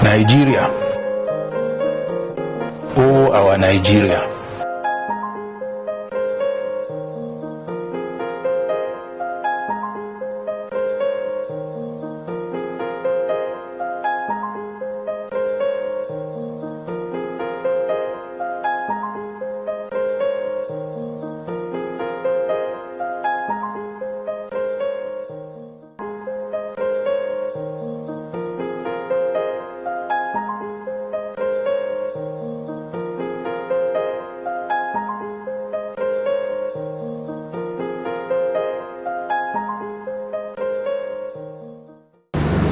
Nigeria, oh our Nigeria.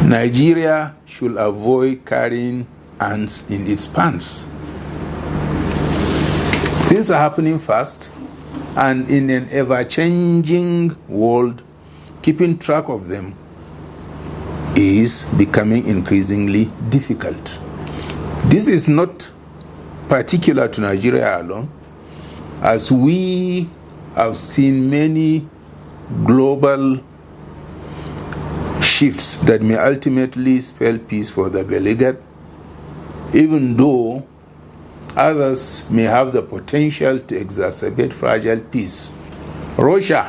Nigeria should avoid carrying ants in its pants. Things are happening fast, and in an ever-changing world, keeping track of them is becoming increasingly difficult. This is not particular to Nigeria alone, as we have seen many global shifts that may ultimately spell peace for the beleaguered, even though others may have the potential to exacerbate fragile peace. Russia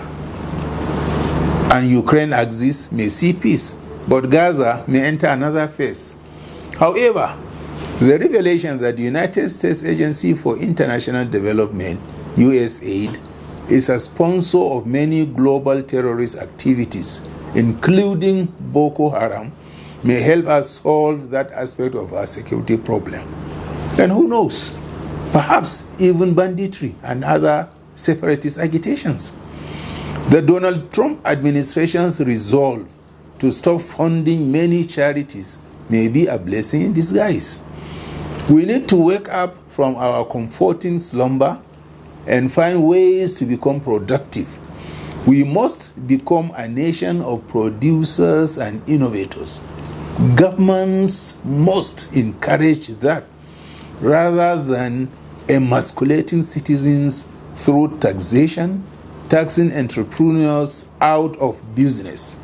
and Ukraine axis may see peace, but Gaza may enter another phase. However, the revelation that the United States Agency for International Development, USAID, is a sponsor of many global terrorist activities, including Boko Haram, may help us solve that aspect of our security problem. And who knows, perhaps even banditry and other separatist agitations. The Donald Trump administration's resolve to stop funding many charities may be a blessing in disguise. We need to wake up from our comforting slumber and find ways to become productive. We must become a nation of producers and innovators. Governments must encourage that rather than emasculating citizens through taxation, taxing entrepreneurs out of business.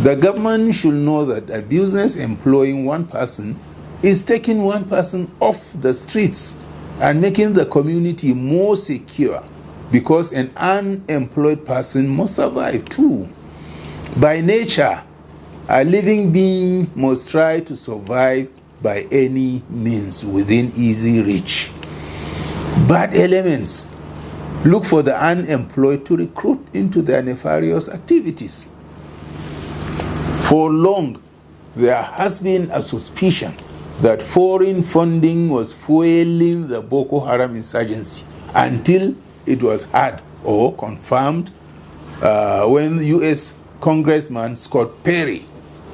The government should know that a business employing one person is taking one person off the streets and making the community more secure, because an unemployed person must survive too. By nature, a living being must try to survive by any means within easy reach. Bad elements look for the unemployed to recruit into their nefarious activities. For long, there has been a suspicion that foreign funding was fueling the Boko Haram insurgency until it was heard or confirmed when U.S. Congressman Scott Perry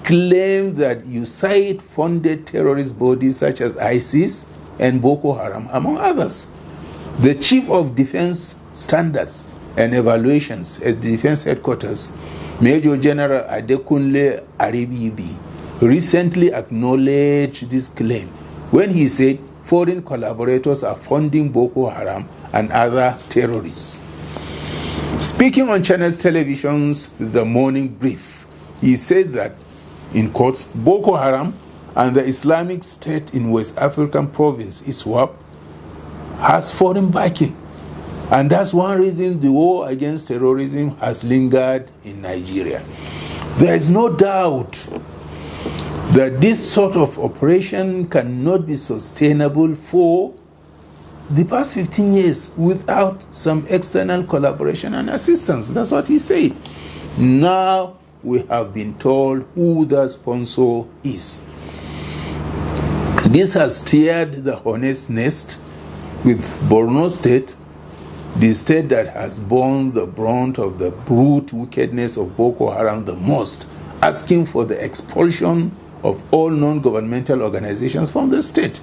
claimed that USAID funded terrorist bodies such as ISIS and Boko Haram, among others. The Chief of Defense Standards and Evaluations at the Defense Headquarters, Major General Adekunle Aribibi, recently acknowledged this claim when he said foreign collaborators are funding Boko Haram and other terrorists. Speaking on Channels Television's The Morning Brief, he said that, in quotes, Boko Haram and the Islamic State in West African province, ISWAP, has foreign backing. And that's one reason the war against terrorism has lingered in Nigeria. There is no doubt that this sort of operation cannot be sustainable for the past 15 years without some external collaboration and assistance. That's what he said. Now we have been told who the sponsor is. This has stirred the hornet's nest with Borno State, the state that has borne the brunt of the brute wickedness of Boko Haram the most, asking for the expulsion of all non-governmental organizations from the state.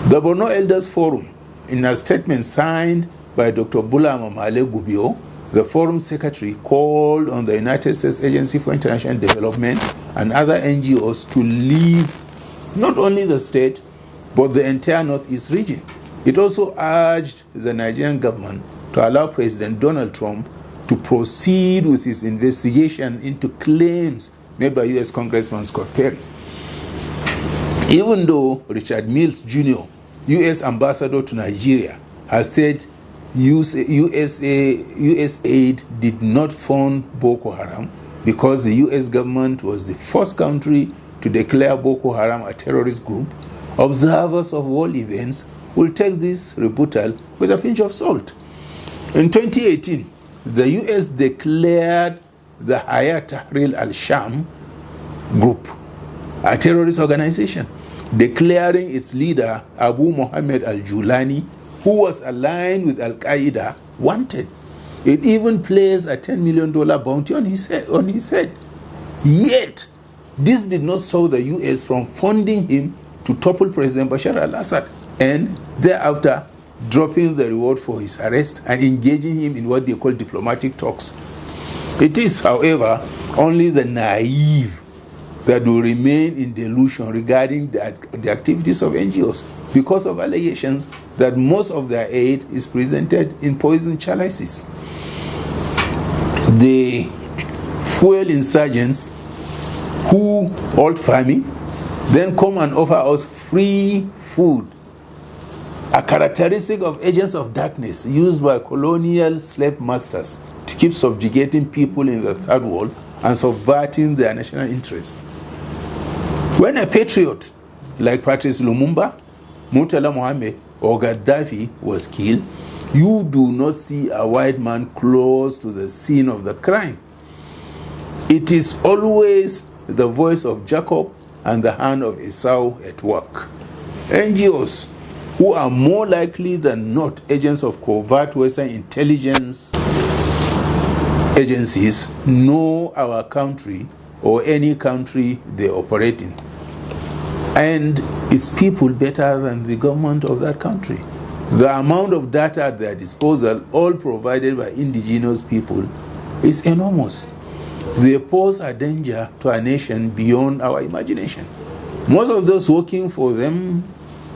The Borno Elders Forum, in a statement signed by Dr. Bula Mamale Gubio, the forum secretary, called on the United States Agency for International Development and other NGOs to leave not only the state, but the entire Northeast region. It also urged the Nigerian government to allow President Donald Trump to proceed with his investigation into claims made by U.S. Congressman Scott Perry. Even though Richard Mills Jr., U.S. ambassador to Nigeria, has said US aid did not fund Boko Haram because the U.S. government was the first country to declare Boko Haram a terrorist group, observers of world events will take this rebuttal with a pinch of salt. In 2018, the U.S. declared the Hayat Tahrir al-Sham group a terrorist organization, declaring its leader, Abu Mohammed al-Julani, who was aligned with Al-Qaeda, wanted. It even placed a $10 million bounty on his head. Yet, this did not stop the U.S. from funding him to topple President Bashar al-Assad and thereafter dropping the reward for his arrest and engaging him in what they call diplomatic talks. It is, however, only the naive that will remain in delusion regarding the activities of NGOs because of allegations that most of their aid is presented in poison chalices. The fuel insurgents who halt farming then come and offer us free food, a characteristic of agents of darkness used by colonial slave masters to keep subjugating people in the third world and subverting their national interests. When a patriot like Patrice Lumumba, Murtala Mohammed, or Gaddafi was killed, you do not see a white man close to the scene of the crime. It is always the voice of Jacob and the hand of Esau at work. NGOs, who are more likely than not agents of covert Western intelligence agencies, know our country or any country they operate in, and its people better than the government of that country. The amount of data at their disposal, all provided by indigenous people, is enormous. They pose a danger to a nation beyond our imagination. Most of those working for them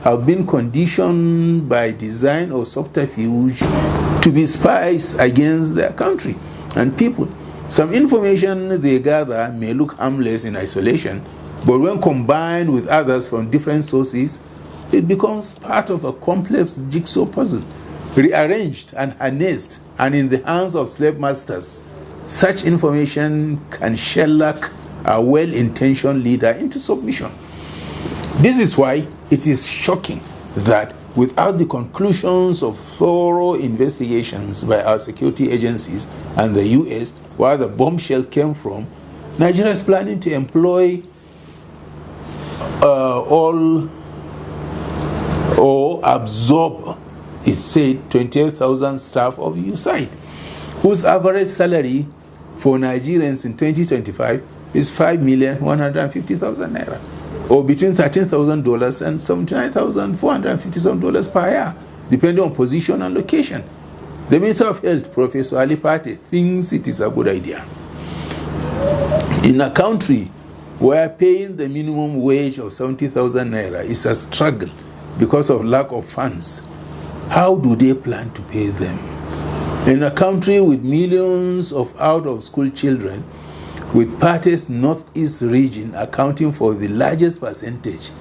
have been conditioned by design or subterfuge to be spies against their country and people. Some information they gather may look harmless in isolation, but when combined with others from different sources, it becomes part of a complex jigsaw puzzle, rearranged and harnessed, and in the hands of slave masters. Such information can shellac a well-intentioned leader into submission. This is why it is shocking that without the conclusions of thorough investigations by our security agencies and the U.S., where the bombshell came from, Nigeria is planning to employ all or absorb, it said, 28,000 staff of USAID, whose average salary for Nigerians in 2025 is 5,150,000 naira, or between $13,000 and $79,457 per year, depending on position and location. The Minister of Health, Professor Ali Pate, thinks it is a good idea. In a country where paying the minimum wage of 70,000 naira is a struggle because of lack of funds, how do they plan to pay them? In a country with millions of out-of-school children, with Pate's northeast region accounting for the largest percentage,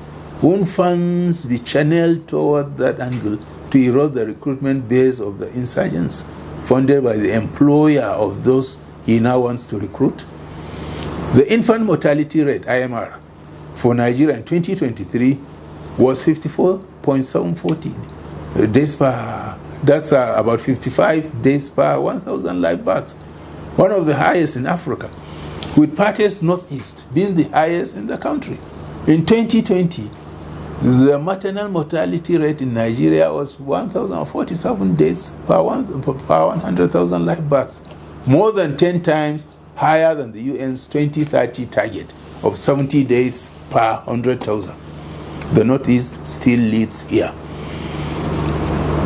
won't funds be channeled toward that angle to erode the recruitment base of the insurgents, funded by the employer of those he now wants to recruit? The infant mortality rate, IMR, for Nigeria in 2023 was 54.740 days per, that's about 55 days per 1,000 live births, one of the highest in Africa, with Pate's Northeast being the highest in the country. In 2020, the maternal mortality rate in Nigeria was 1,047 days per 100,000 live births, more than 10 times higher than the UN's 2030 target of 70 days per 100,000. The Northeast still leads here.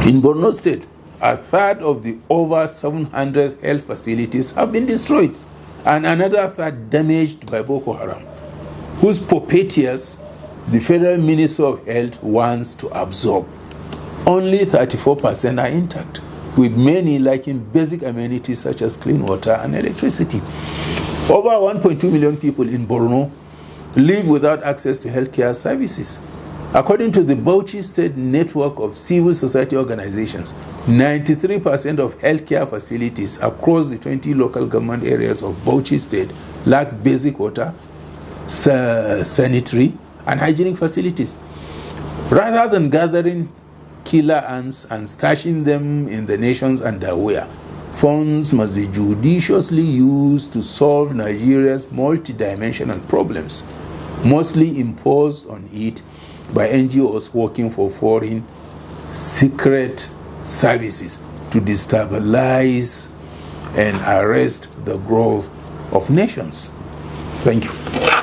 In Borno State, a third of the over 700 health facilities have been destroyed, and another third damaged by Boko Haram, whose puppeteers the Federal Ministry of Health wants to absorb. Only 34% are intact, with many lacking basic amenities such as clean water and electricity. Over 1.2 million people in Borno live without access to healthcare services. According to the Bauchi State Network of Civil Society Organizations, 93% of healthcare facilities across the 20 local government areas of Bauchi State lack basic water, sanitary, and hygienic facilities. Rather than gathering killer ants and stashing them in the nation's underwear, funds must be judiciously used to solve Nigeria's multidimensional problems, mostly imposed on it by NGOs working for foreign secret services to destabilize and arrest the growth of nations. Thank you.